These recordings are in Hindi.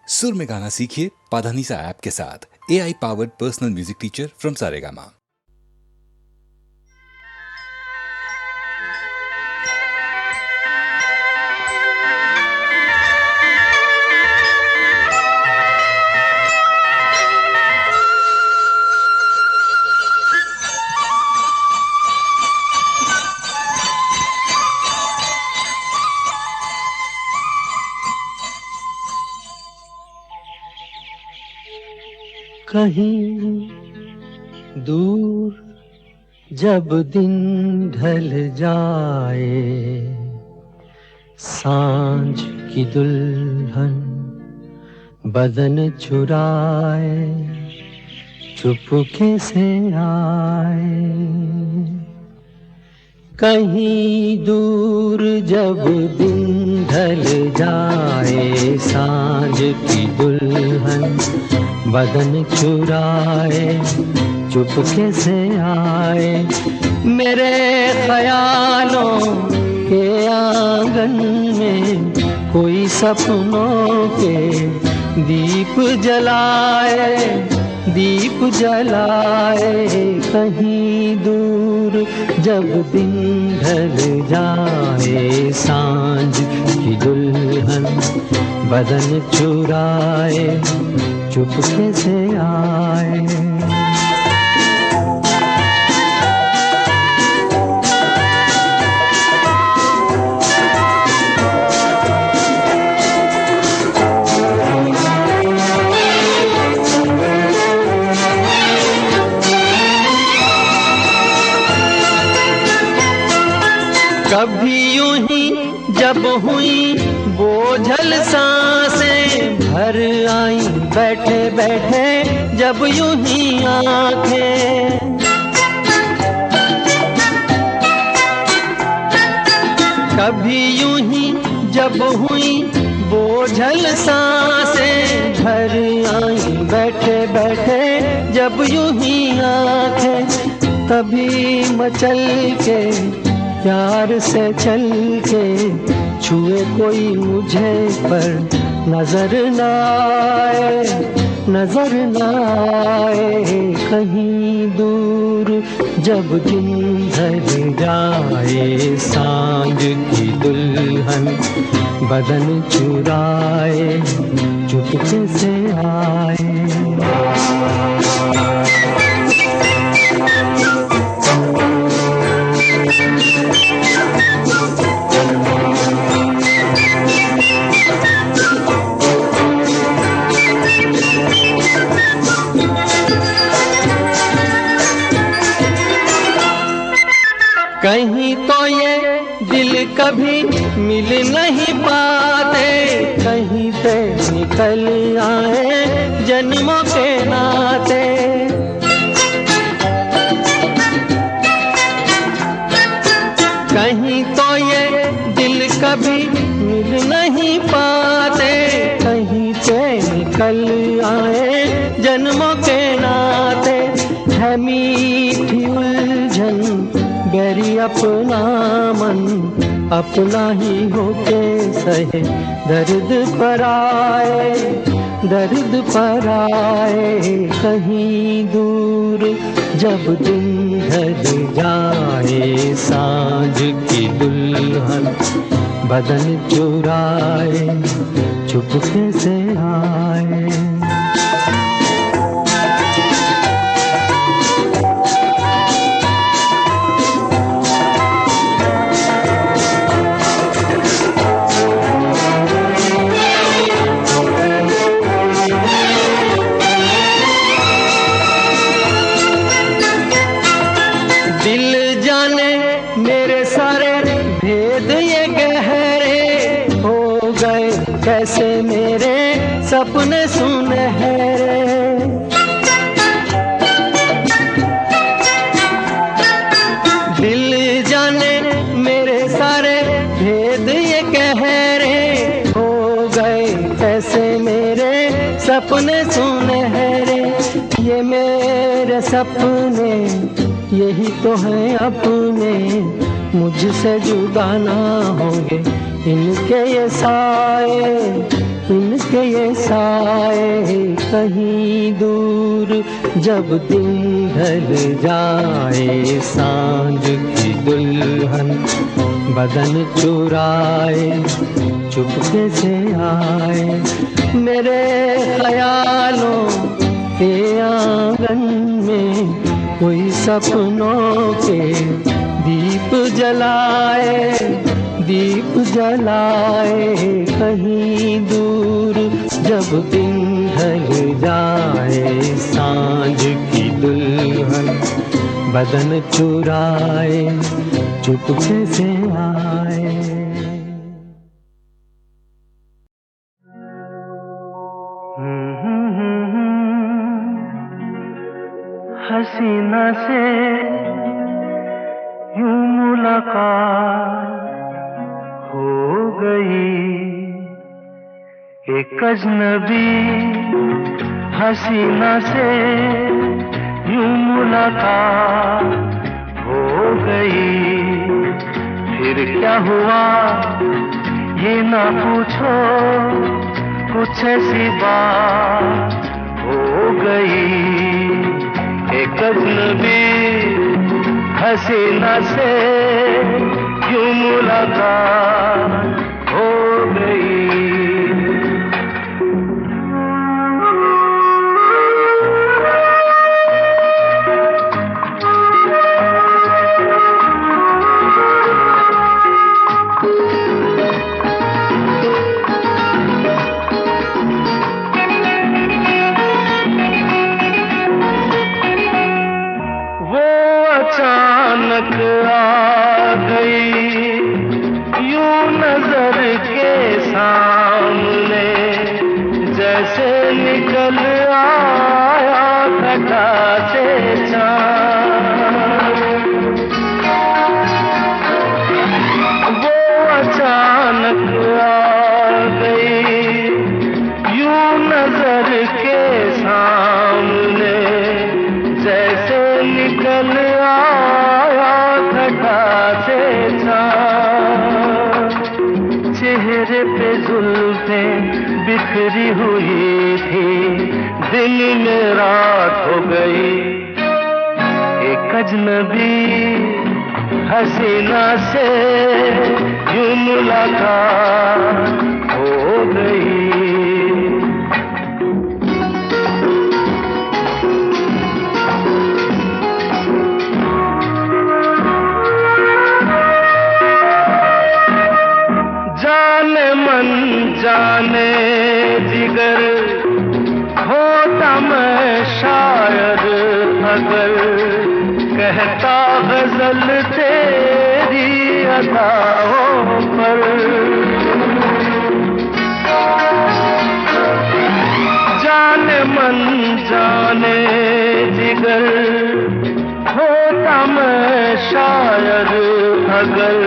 सुर में गाना सीखिए पाधानीसा ऐप के साथ। AI powered personal music teacher from Saregama. कहीं दूर जब दिन ढल जाए, सांझ की दुल्हन बदन चुराए चुपके से आए। कहीं दूर जब दिन ढल जाए, सांझ की दुल्हन बदन चुराए चुपके से आए। मेरे ख्यालों के आंगन में कोई सपनों के दीप जलाए, दीप जलाए। कहीं दूर जब दिन ढल जाए, सांझ की दुल्हन बदन चुराए चुपके से आए। कभी यूं ही जब हुई बोझल सांसें भर आई, बैठे बैठे जब यूं ही आंखें। कभी यूं ही जब हुई बोझल सांसें भर आई, बैठे बैठे जब यूं ही आंखें। तभी मचल के प्यार से चल के छुए कोई मुझे पर नजर न आए, नजर न आए। कहीं दूर जब दिन ढल जाए, सांझ की दुल्हन बदन चुराए चुपके से आए। कहीं तो ये दिल कभी मिल नहीं पाते, कहीं से निकल आए जन्मों के नाते। कहीं तो ये दिल कभी मिल नहीं पाते, कहीं से निकल आए जन्मों के नाते। है मीठी उलझन बैरी अपना मन, अपना ही होके सहे दर्द पर आए, दर्द पर आए। कहीं दूर जब दिन ढल जाए, सांझ की दुल्हन बदन चुराए चुपके से आए। कैसे मेरे सपने सुनहरे, दिल जाने मेरे सारे भेद ये कह रहे हो गए। कैसे मेरे सपने सुनहरे, ये मेरे सपने यही तो हैं अपने, मुझसे जुदा ना होंगे इनके ये साए, इनके ये साए कहीं दूर, जब दिन ढल जाए सांझ की दुल्हन बदन चुराए चुपके से आए, मेरे ख्यालों के आंगन में कोई सपनों के दीप जलाए, दीप जलाए कहीं दूर, जब दिन ढल जाए सांझ की दुल्हन बदन चुराए चुपके से आए। हसीना से यूं मुलाकात हो गई, एक अजनबी हसीना से यूं मुलाकात हो गई। फिर क्या हुआ ये ना पूछो, कुछ ऐसी बात हो गई। एक अजनबी हसीना से यूं मुलाकात हो गई। अचानक आ गई यूं नजर के सामने, जैसे निकल आया घटा से चाँद। वो अचानक आ गई यूं नजर के सामने, जैसे निकल आया घटा से चाँद। चेहरे पे जुल्फें बिखरी हुई थी, दिन में रात हो गई। एक अजनबी हसीना से यूं मुलाकात हो गई। जाने जिगर होता मैं शायर अगर, कहता गजल तेरी अदाओं पर। जाने मन जाने जिगर होता मैं शायर अगर,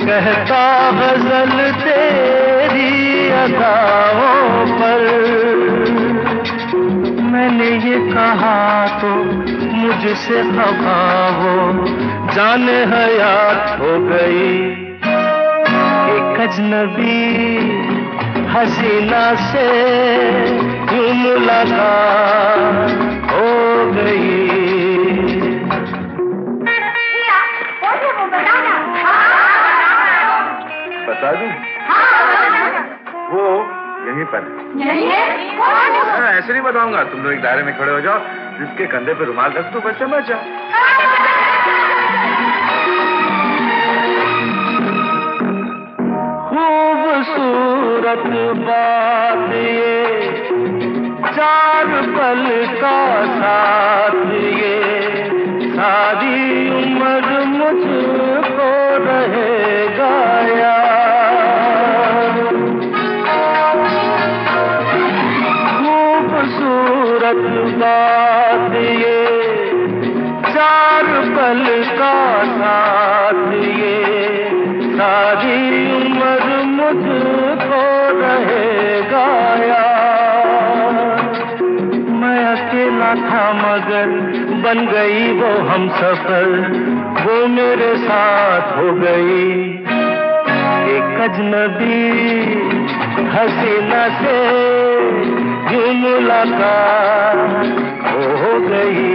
कहता गजल तेरी अदाओं पर। मैंने ये कहा तो मुझसे खफा हो, जाने हयात हो गई। एक अजनबी हसीना से यूं मुलाकात हो गई। बता दूं? वो यहीं पर है। ऐसे नहीं बताऊंगा, तुम लोग एक दायरे में खड़े हो जाओ, जिसके कंधे पे रुमाल रख दो, बस समझ जाओ। खूबसूरत बात ये, चार पल का साथ ये, सारी उम्र मुझको रहेगा यार। खूबसूरत बात ये, चार पल का साथ ये, सारी उम्र मुझको रहेगा यार। मैं अकेला था मगर बन गई वो हमसफर, वो मेरे साथ हो गई। एक अजनबी हसीना से यूं मुलाकात हो गई।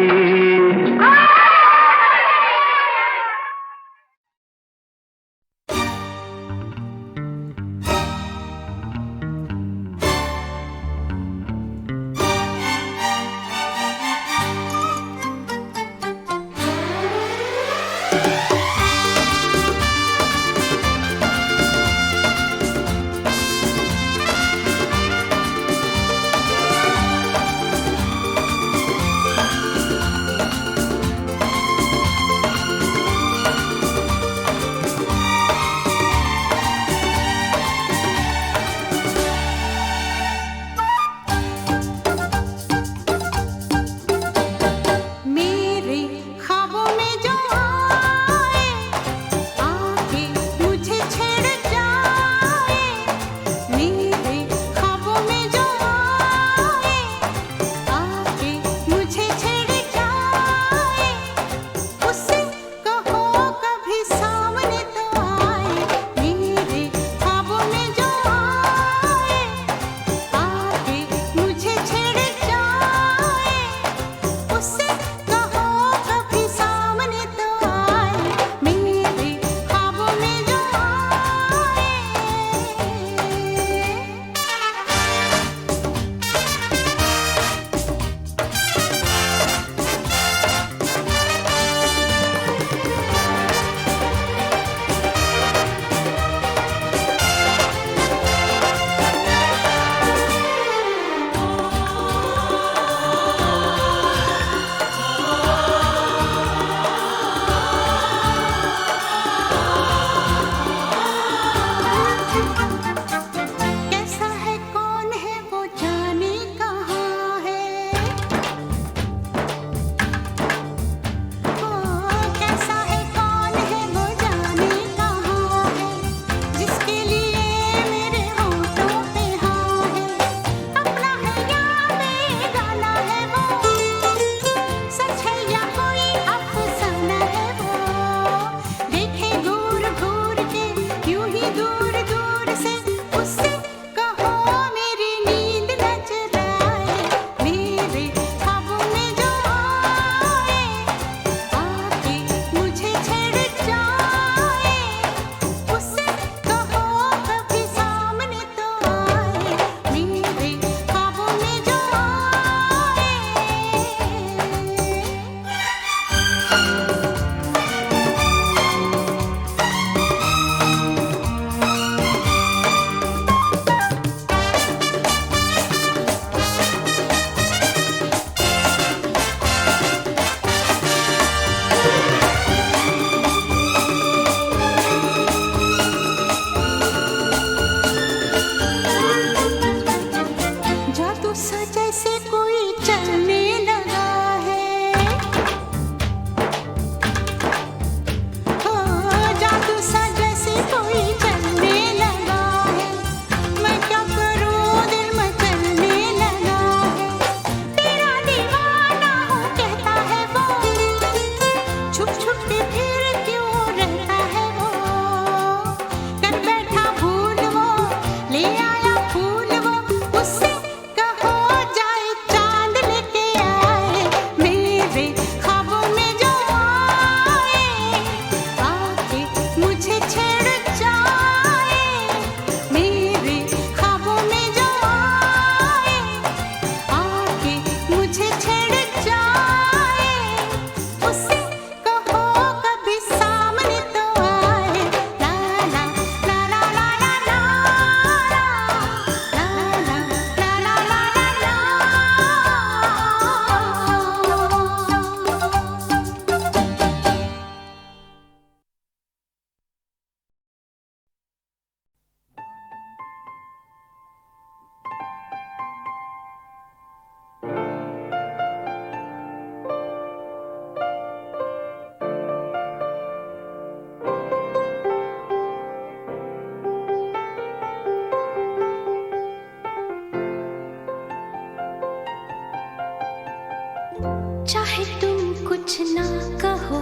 चाहे तुम कुछ ना कहो,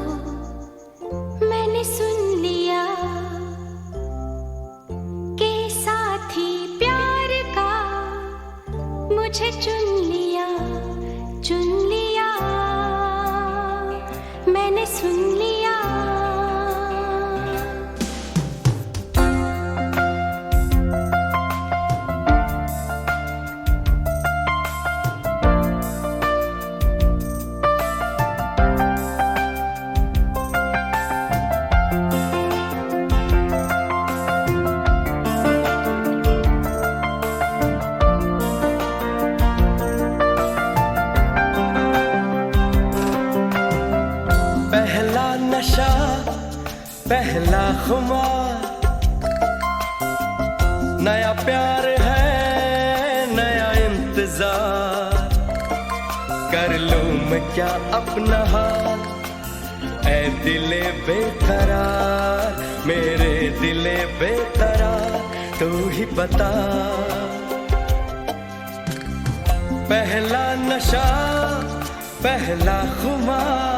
मैंने सुन लिया। मुझे चुन लिया, मैंने सुन लिया। पहला नशा, पहला खुमार, नया प्यार है, नया इंतजार। कर लूं मैं क्या अपना हाल, ऐ दिले बेकरार, मेरे दिले बेकरार, तू ही बता। पहला नशा, पहला खुमार।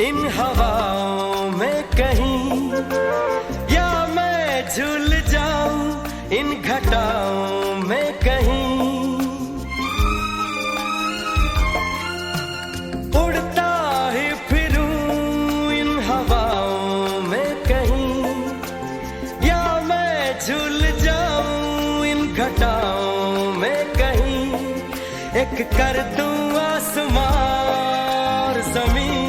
इन हवाओं में कहीं, या मैं झूल जाऊं इन घटाओं में कहीं। उड़ता ही फिरूं इन हवाओं में कहीं, या मैं झूल जाऊं इन घटाओं में कहीं। एक कर दूं आसमां और जमीन,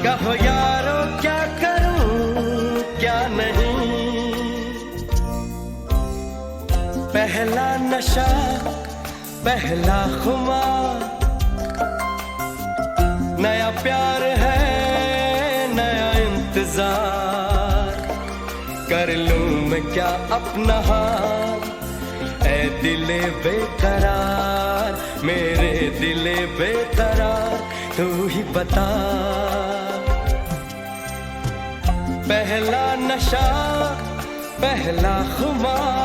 कहो यारो क्या करूं क्या नहीं। पहला नशा, पहला खुमार, नया प्यार है, नया इंतजार। कर लूं मैं क्या अपना हाल, ऐ दिले बेकरार, मेरे दिले बेकरार, तू ही बता। पहला नशा, पहला खुमार।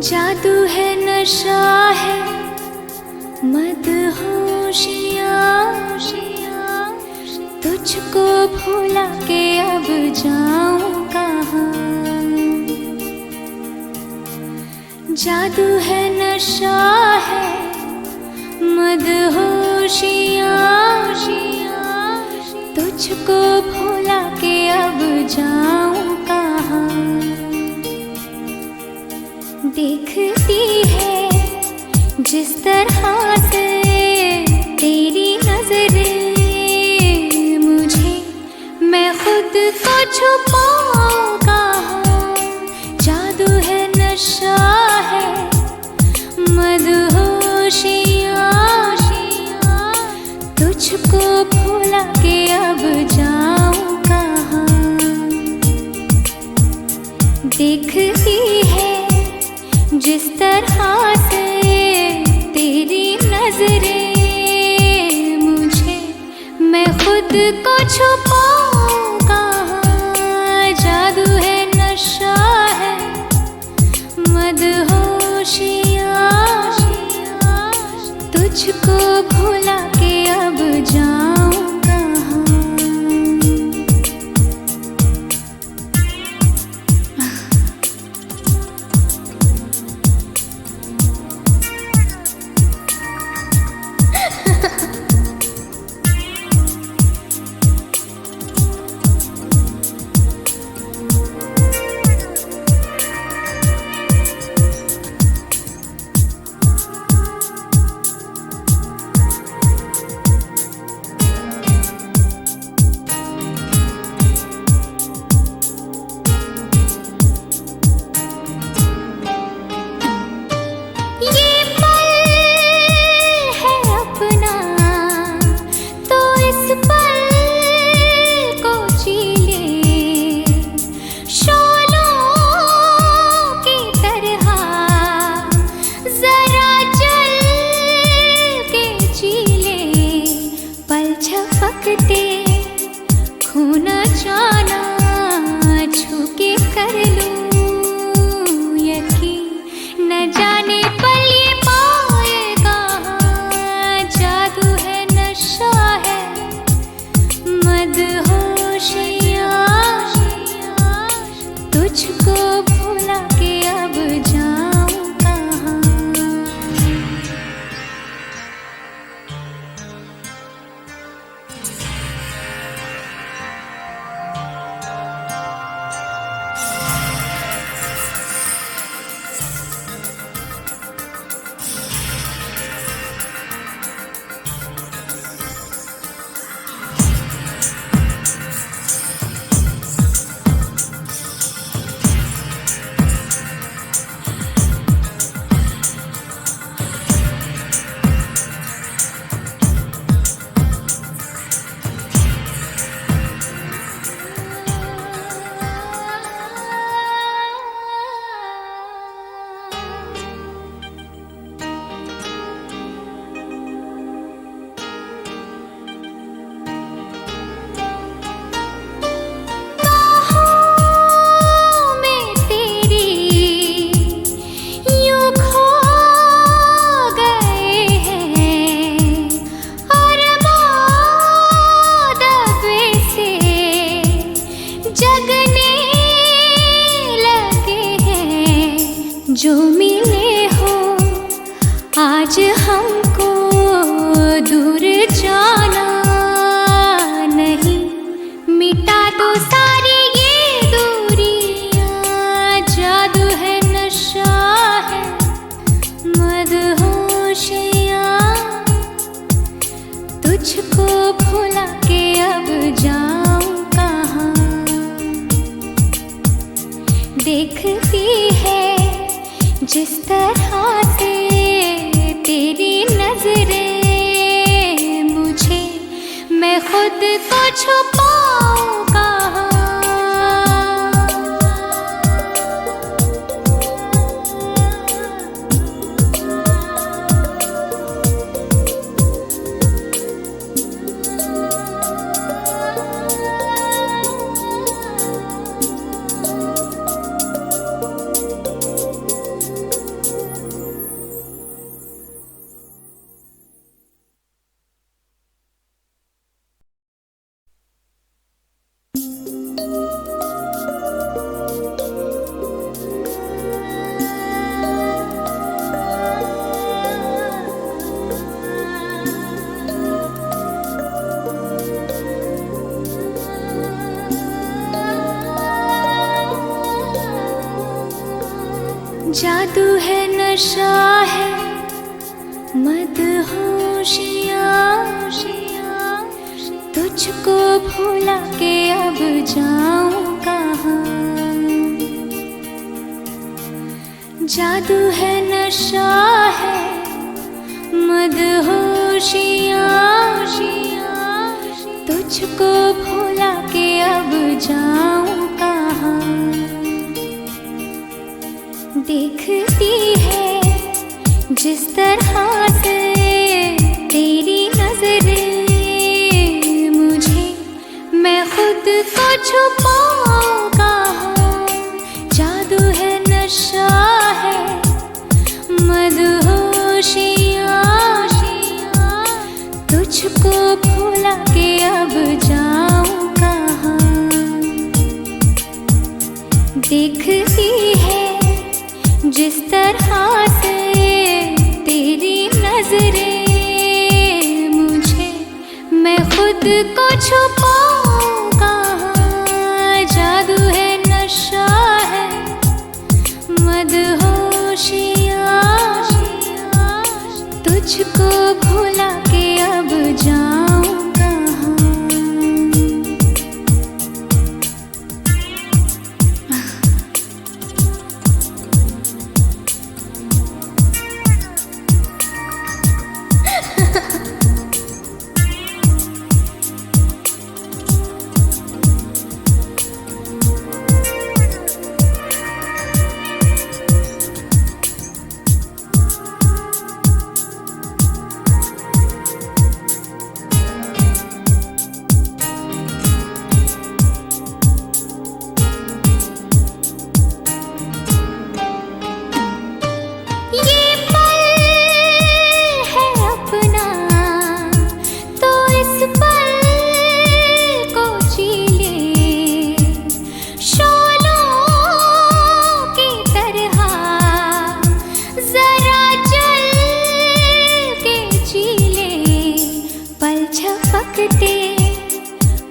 जादू है, नशा है, मदहोशियाँ, तुझको भुला के अब जाऊं कहाँ। जादू है, नशा है, मदहोशियाँ, जाऊं कहाँ। देखती है जिस तरह से तेरी नजरें मुझे, मैं खुद को छुपाऊं कहाँ। जादू है, नशा है, मदहोशियाँ, तुझको भुला के अब जाऊं कहाँ। देखती है जिस तरह से तेरी नजरें मुझे, मैं खुद को छुपाऊं कहाँ। जादू है, नशा है, मदहोशियाँ, तुझको भुला के अब जाऊं कहाँ। खोना जाना छू के कर लूं यकीन, न जाने पल ये पाए कहाँ। जादू है, नशा है, मदहोशियाँ, तुझको भुला के अब जाऊं कहाँ। जो मिले हो आज हमको, दूर जाना नहीं, मिटा दो सारी ये दूरियां। जादू है, नशा है, मदहोशियाँ, तुझको भुला के अब जाऊं कहाँ। देखती है जिस तरह से तेरी नजरें मुझे, मैं खुद को छुपाऊं कहाँ। जादू है नशा है मदहोशियाँ, तुझको भुला के अब जाऊं कहाँ। जादू है नशा है मदहोशियाँ, तुझको भुला के अब जाऊं कहाँ। देखती है जिस तरह से तेरी नजरें मुझे, मैं खुद को छुपाऊं कहाँ। जादू है नशा है मदहोशियाँ, तुझको भुला के अब जाऊं कहाँ। देखती है जिस तरह से तेरी नजरें मुझे, मैं खुद को छुपाऊं कहाँ। जादू है नशा है मदहोशियाँ, तुझको भुला के अब जाऊं कहाँ।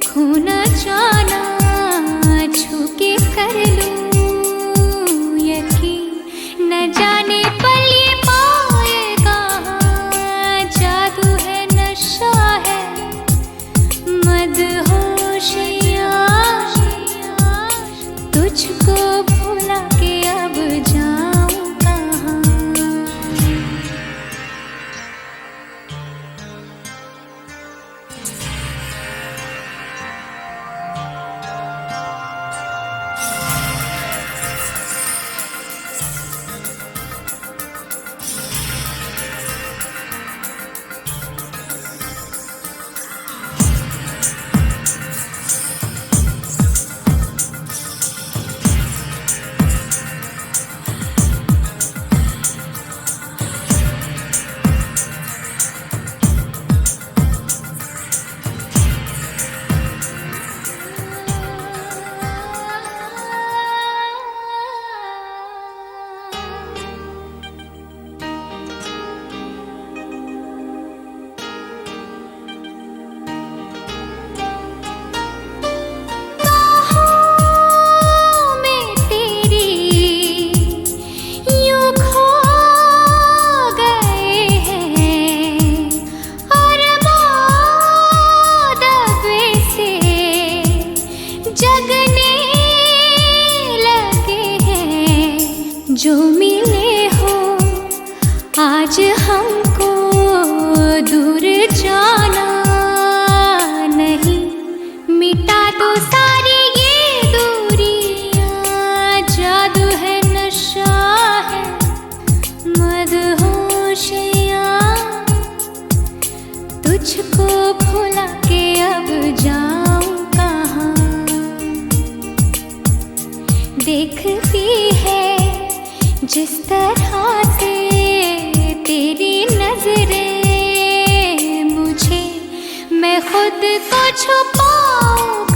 खोना जाना छू के कर लूं यकीन, न जाने पल ये पाए कहाँ। जादू है नशा है मदहोशियाँ, तुझको भुला के अब जाऊं कहाँ। जो मिले हो आज हमको दूर जाना नहीं, मिटा दो सारी ये दूरियां। जादू है नशा है मदहोशियाँ, तुझको भुला के अब जाऊं कहाँ। देखती है जिस तरह से तेरी नजरें मुझे, मैं खुद को छुपाऊं